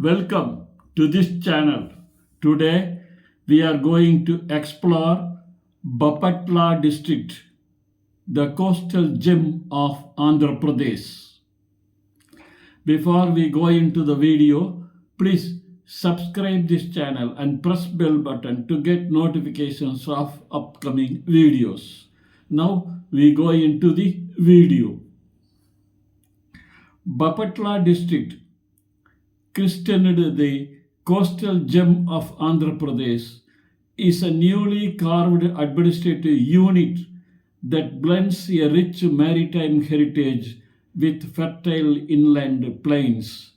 Welcome to this channel. Today we are going to explore Bapatla District, the coastal gem of Andhra Pradesh. Before we go into the video, please subscribe this channel and press bell button to get notifications of upcoming videos. Now we go into the video. Bapatla District, christened the coastal gem of Andhra Pradesh, is a newly carved administrative unit that blends a rich maritime heritage with fertile inland plains,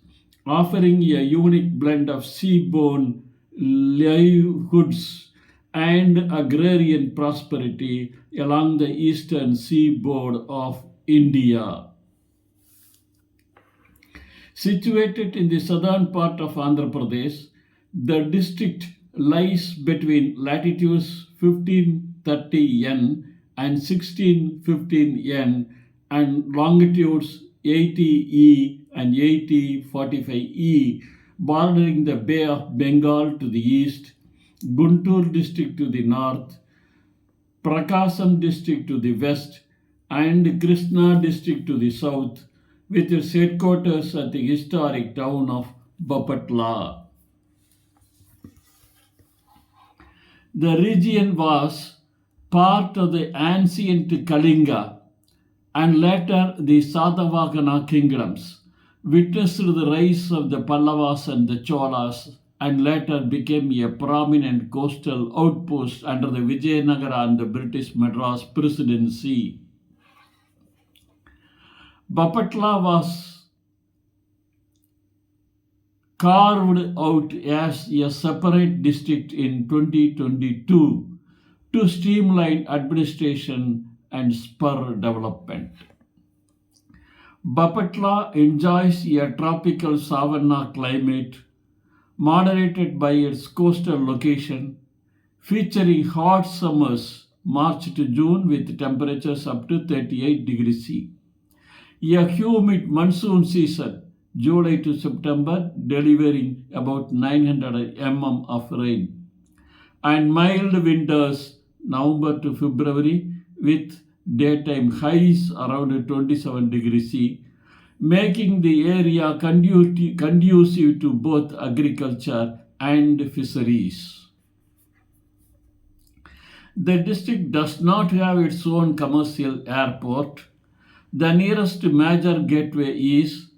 offering a unique blend of seaborne livelihoods and agrarian prosperity along the eastern seaboard of India. Situated in the southern part of Andhra Pradesh, the district lies between latitudes 1530 N and 1615 N and longitudes 80 E and 8045 E, bordering the Bay of Bengal to the east, Guntur district to the north, Prakasam district to the west, and Krishna district to the south, with its headquarters at the historic town of Bapatla. The region was part of the ancient Kalinga and later the Satavahana kingdoms, witnessed the rise of the Pallavas and the Cholas, and later became a prominent coastal outpost under the Vijayanagara and the British Madras Presidency. Bapatla was carved out as a separate district in 2022 to streamline administration and spur development. Bapatla enjoys a tropical savanna climate moderated by its coastal location, featuring hot summers March to June with temperatures up to 38 degrees C. A humid monsoon season, July to September, delivering about 900 mm of rain, and mild winters, November to February, with daytime highs around 27 degrees C, making the area conducive to both agriculture and fisheries. The district does not have its own commercial airport. The nearest major gateway is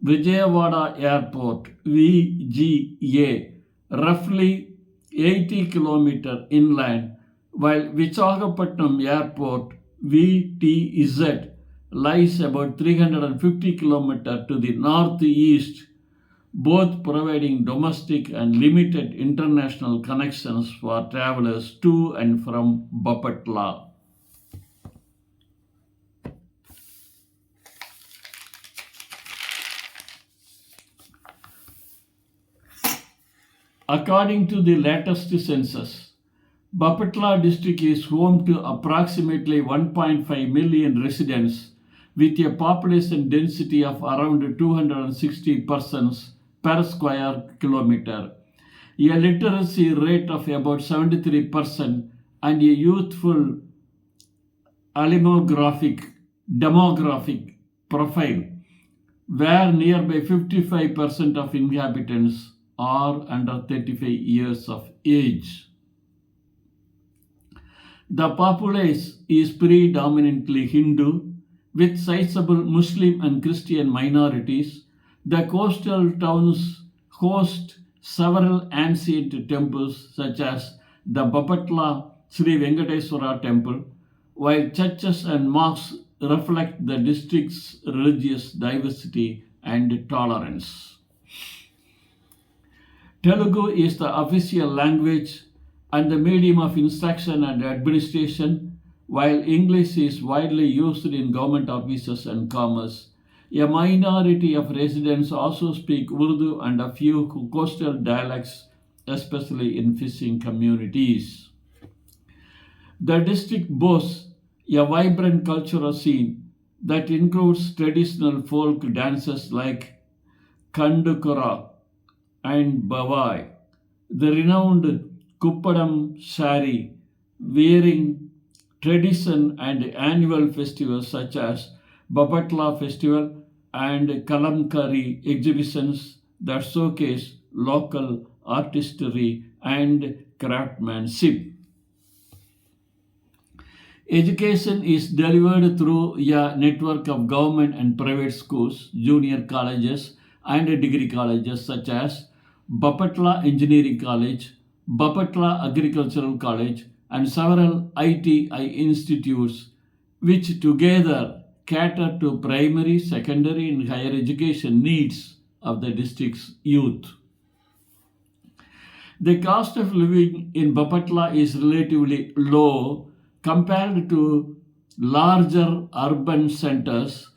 Vijayawada Airport, VGA, roughly 80 km inland, while Visakhapatnam Airport, VTZ, lies about 350 km to the northeast, both providing domestic and limited international connections for travelers to and from Bapatla. According to the latest census, Bapatla district is home to approximately 1.5 million residents with a population density of around 260 persons per square kilometer, a literacy rate of about 73%, and a youthful demographic profile where nearby 55% of inhabitants are under 35 years of age. The populace is predominantly Hindu, with sizable Muslim and Christian minorities. The coastal towns host several ancient temples such as the Bapatla Sri Venkateswara Temple, while churches and mosques reflect the district's religious diversity and tolerance. Telugu is the official language and the medium of instruction and administration, while English is widely used in government offices and commerce. A minority of residents also speak Urdu and a few coastal dialects, especially in fishing communities. The district boasts a vibrant cultural scene that includes traditional folk dances like Kandukura, and Bavai. The renowned Kuppadam sari wearing tradition and annual festivals such as Bapatla Festival and Kalamkari exhibitions that showcase local artistry and craftsmanship. Education is delivered through a network of government and private schools, junior colleges, and degree colleges such as Bapatla Engineering College, Bapatla Agricultural College, and several ITI institutes, which together cater to primary, secondary, and higher education needs of the district's youth. The cost of living in Bapatla is relatively low compared to larger urban centers,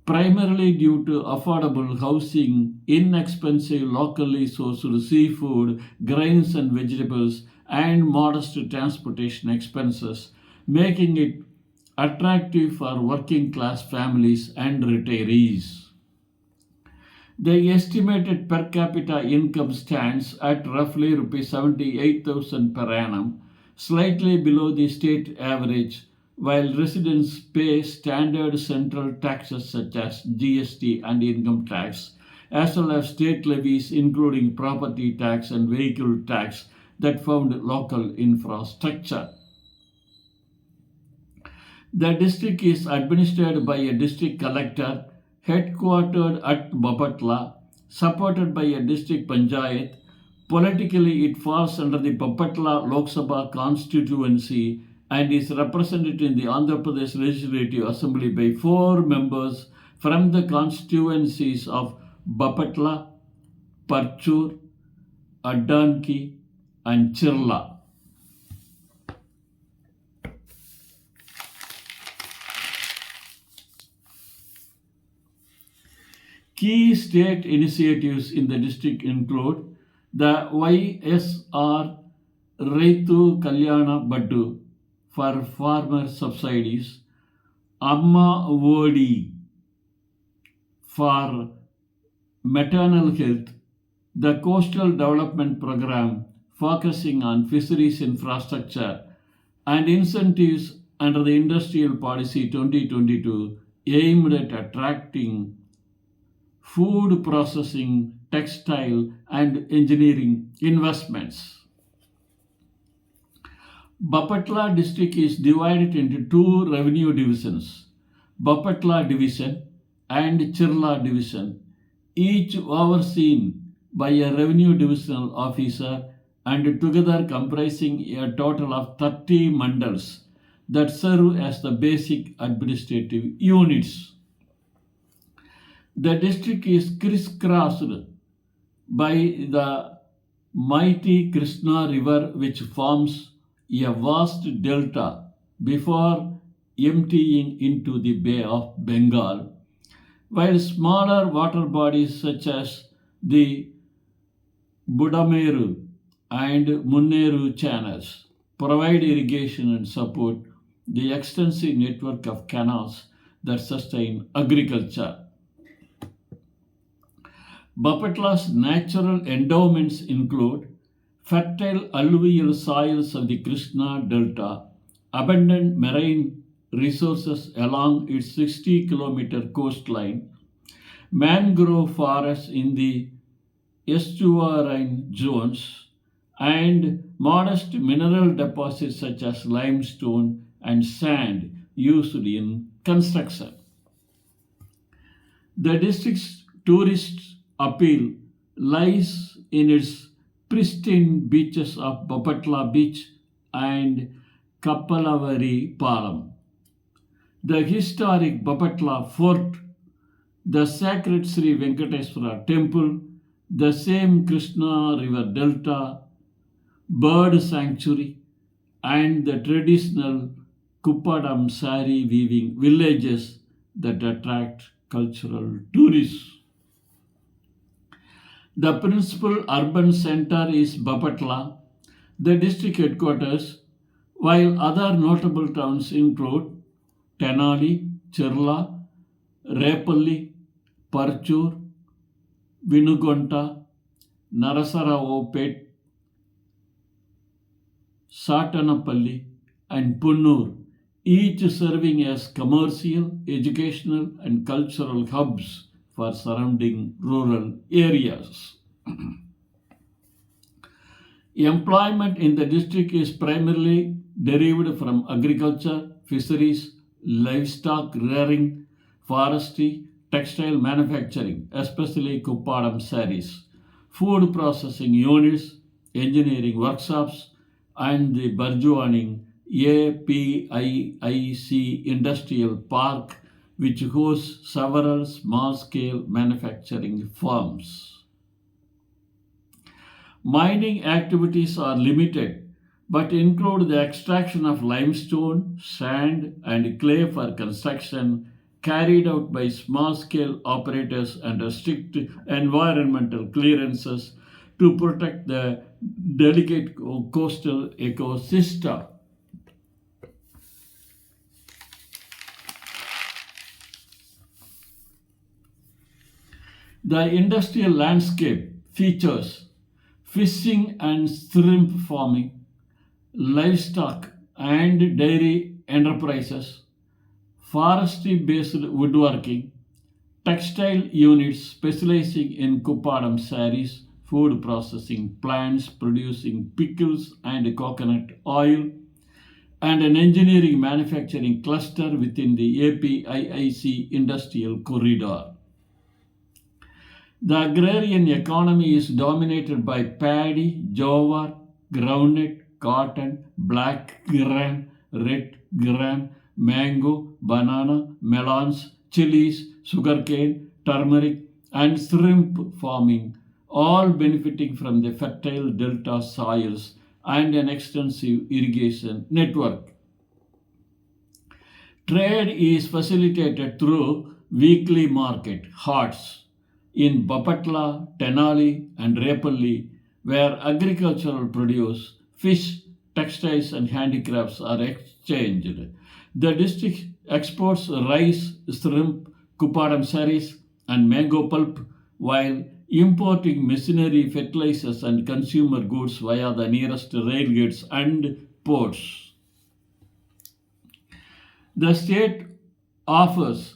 primarily due to affordable housing, inexpensive locally sourced seafood, grains and vegetables, and modest transportation expenses, making it attractive for working class families and retirees. The estimated per capita income stands at roughly rupees 78,000 per annum, slightly below the state average, while residents pay standard central taxes such as GST and income tax, as well as state levies including property tax and vehicle tax that fund local infrastructure. The district is administered by a district collector headquartered at Bapatla, supported by a district panchayat. Politically, it falls under the Bapatla Lok Sabha constituency and is represented in the Andhra Pradesh Legislative Assembly by four members from the constituencies of Bapatla, Parchur, Addanki, and Chirla. Key state initiatives in the district include the YSR Raitu Kalyana Baddu for farmer subsidies, Amma Vodi for maternal health, the Coastal Development Program focusing on fisheries infrastructure, and incentives under the Industrial Policy 2022 aimed at attracting food processing, textile, and engineering investments. Bapatla district is divided into two revenue divisions, Bapatla division and Chirla division, each overseen by a revenue divisional officer and together comprising a total of 30 mandals that serve as the basic administrative units. The district is crisscrossed by the mighty Krishna River, which forms a vast delta before emptying into the Bay of Bengal, while smaller water bodies such as the Budameru and Munneru channels provide irrigation and support the extensive network of canals that sustain agriculture. Bapatla's natural endowments include fertile alluvial soils of the Krishna Delta, abundant marine resources along its 60-kilometer coastline, mangrove forests in the estuarine zones, and modest mineral deposits such as limestone and sand used in construction. The district's tourist appeal lies in its pristine beaches of Bapatla Beach and Kappalavari Palam. The historic Bapatla Fort, the sacred Sri Venkateswara Temple, the same Krishna River Delta, bird sanctuary, and the traditional Kuppadam sari weaving villages that attract cultural tourists. The principal urban center is Bapatla, the district headquarters, while other notable towns include Tenali, Chirla, Repalle, Parchur, Vinukonda, Narasaravopet, Satanapalli, and Punnur, each serving as commercial, educational, and cultural hubs for surrounding rural areas. Employment in the district is primarily derived from agriculture, fisheries, livestock rearing, forestry, textile manufacturing, especially Kuppadam sarees, food processing units, engineering workshops, and the burgeoning APIIC Industrial Park, which hosts several small scale manufacturing firms. Mining activities are limited but include the extraction of limestone, sand, and clay for construction carried out by small scale operators under strict environmental clearances to protect the delicate coastal ecosystem. The industrial landscape features fishing and shrimp farming, livestock and dairy enterprises, forestry based woodworking, textile units specializing in Kuppadam sarees, food processing plants producing pickles and coconut oil, and an engineering manufacturing cluster within the APIIC industrial corridor. The agrarian economy is dominated by paddy, jowar, groundnut, cotton, black gram, red gram, mango, banana, melons, chilies, sugarcane, turmeric, and shrimp farming, all benefiting from the fertile delta soils and an extensive irrigation network. Trade is facilitated through weekly market (HARTs) in Bapatla, Tenali, and Repalle, where agricultural produce, fish, textiles, and handicrafts are exchanged. The district exports rice, shrimp, Kuppadam sarees, and mango pulp, while importing machinery, fertilizers, and consumer goods via the nearest railgates and ports. The state offers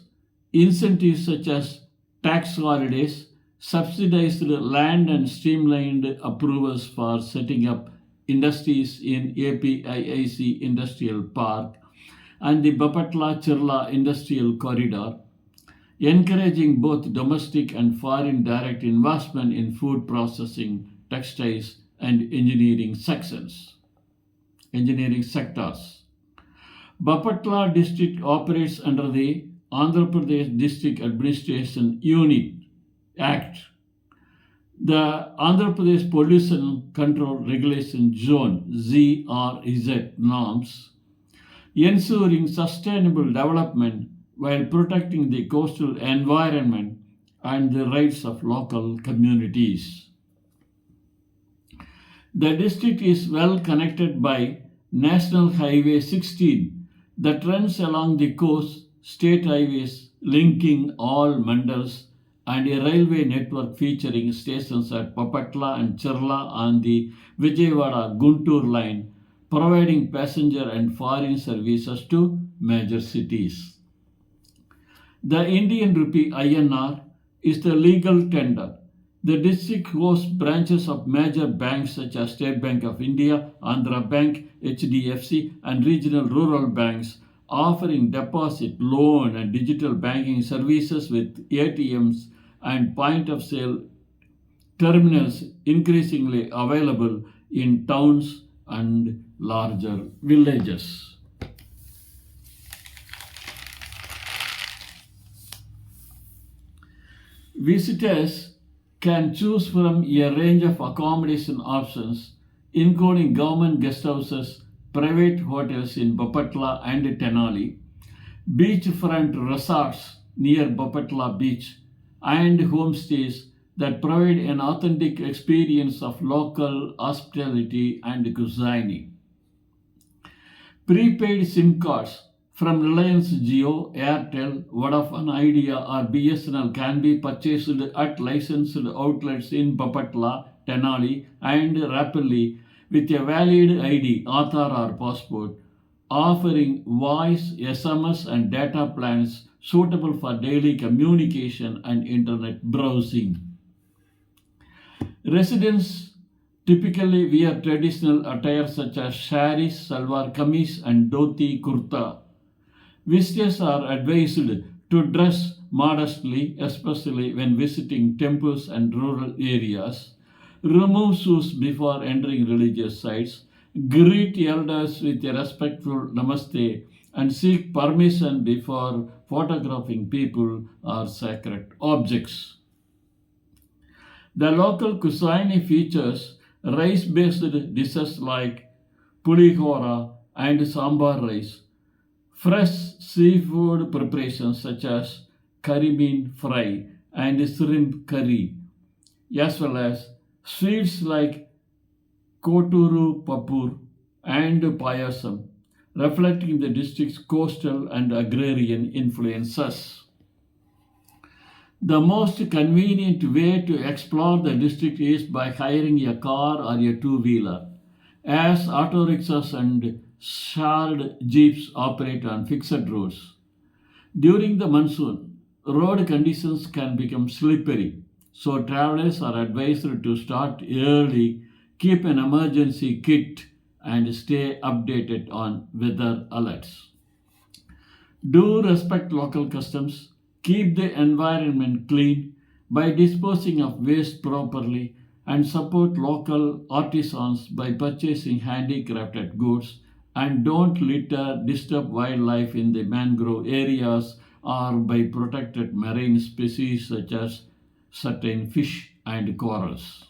incentives such as tax holidays, subsidized land, and streamlined approvals for setting up industries in APIIC Industrial Park and the Bapatla Chirla Industrial Corridor, encouraging both domestic and foreign direct investment in food processing, textiles, and engineering sectors. Bapatla district operates under the Andhra Pradesh District Administration Unit Act, the Andhra Pradesh Pollution Control Regulation Zone (ZRZ) norms, ensuring sustainable development while protecting the coastal environment and the rights of local communities. The district is well connected by National Highway 16 that runs along the coast, state highways linking all mandals, and a railway network featuring stations at Bapatla and Chirla on the Vijayawada Guntur line, providing passenger and foreign services to major cities. The Indian rupee INR is the legal tender. The district hosts branches of major banks such as State Bank of India, Andhra Bank, HDFC, and regional rural banks, offering deposit, loan, and digital banking services with ATMs and point of sale terminals increasingly available in towns and larger villages. Visitors can choose from a range of accommodation options, including government guest houses, private hotels in Bapatla and Tenali, beachfront resorts near Bapatla Beach, and homestays that provide an authentic experience of local hospitality and cuisine. Prepaid SIM cards from Reliance Jio, Airtel, Vodafone Idea or BSNL can be purchased at licensed outlets in Bapatla, Tenali and Rapalli with a valid ID, Aadhaar or passport, offering voice, SMS and data plans suitable for daily communication and internet browsing. Residents typically wear traditional attire such as saris, salwar kameez and dhoti kurta. Visitors are advised to dress modestly, especially when visiting temples and rural areas. Remove shoes before entering religious sites. Greet elders with a respectful namaste and seek permission before photographing people or sacred objects. The local cuisine features rice-based dishes like pulihora and sambar rice, fresh seafood preparations such as curry bean fry and shrimp curry, as well as sweets like koturu papur and payasam, reflecting the district's coastal and agrarian influences. The most convenient way to explore the district is by hiring a car or a two-wheeler, as auto rickshaws and shared jeeps operate on fixed roads. During the monsoon, road conditions can become slippery, so travelers are advised to start early, keep an emergency kit, and stay updated on weather alerts. Do respect local customs, keep the environment clean by disposing of waste properly, and support local artisans by purchasing handicrafted goods, and don't litter, disturb wildlife in the mangrove areas or by protected marine species such as certain fish and corals.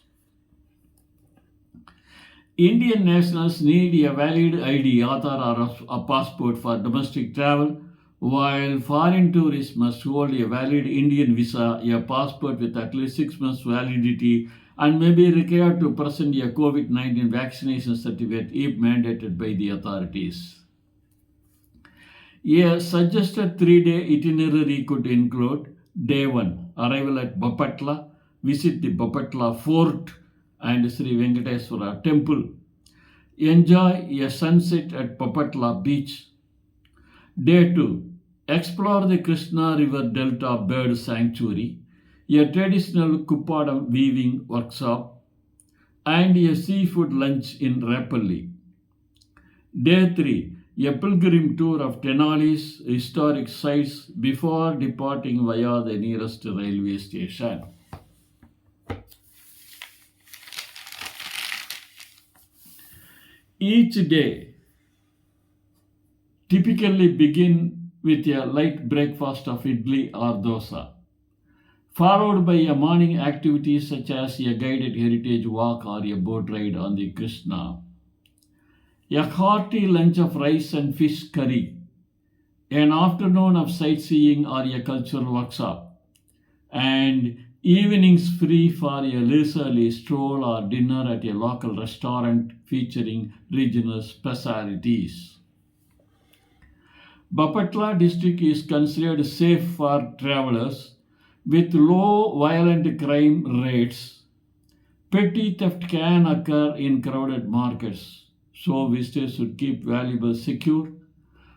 Indian nationals need a valid ID, Aadhaar, or a passport for domestic travel, while foreign tourists must hold a valid Indian visa, a passport with at least 6 months validity, and may be required to present a COVID-19 vaccination certificate if mandated by the authorities. A suggested 3-day itinerary could include Day 1, arrival at Bapatla, visit the Bapatla Fort and Sri Venkateswara Temple. Enjoy a sunset at Bapatla Beach. Day 2, explore the Krishna River Delta Bird Sanctuary, a traditional Kuppadam weaving workshop, and a seafood lunch in Rapalli. Day 3, a pilgrim tour of Tenali's historic sites before departing via the nearest railway station. Each day typically begin with a light breakfast of idli or dosa, followed by a morning activity such as a guided heritage walk or a boat ride on the Krishna, a hearty lunch of rice and fish curry, an afternoon of sightseeing or a cultural workshop, and evenings free for a leisurely stroll or dinner at a local restaurant featuring regional specialties. Bapatla district is considered safe for travelers with low violent crime rates. Petty theft can occur in crowded markets, so visitors should keep valuables secure,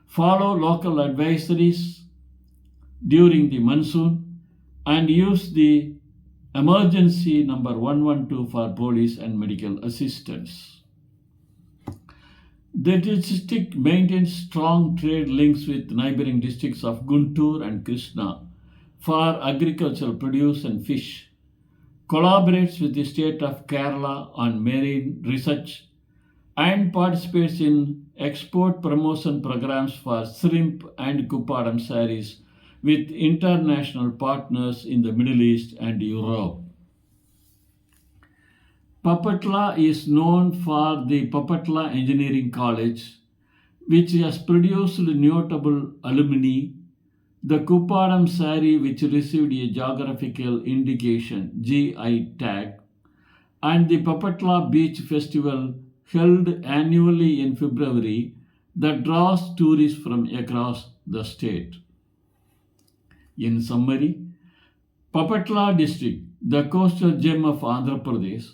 follow local advisories during the monsoon, and use the emergency number 112 for police and medical assistance. The district maintains strong trade links with neighboring districts of Guntur and Krishna for agricultural produce and fish, collaborates with the state of Kerala on marine research, and participates in export promotion programs for shrimp and Kuppadam saris with international partners in the Middle East and Europe. Bapatla is known for the Bapatla Engineering College, which has produced notable alumni, the Kuppadam sari, which received a geographical indication GI tag, and the Bapatla Beach Festival held annually in February, that draws tourists from across the state. In summary, Bapatla District, the coastal gem of Andhra Pradesh,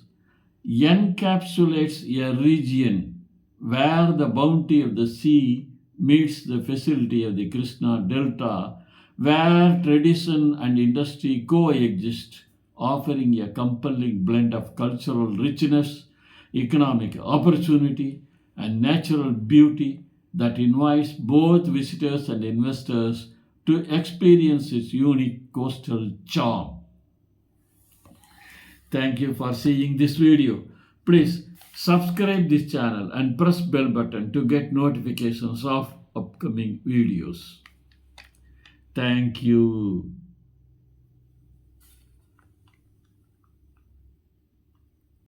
encapsulates a region where the bounty of the sea meets the facility of the Krishna Delta, where tradition and industry coexist, offering a compelling blend of cultural richness, economic opportunity, and natural beauty that invites both visitors and investors to experience its unique coastal charm. Thank you for seeing this video. Please subscribe this channel and press bell button to get notifications of upcoming videos. Thank you.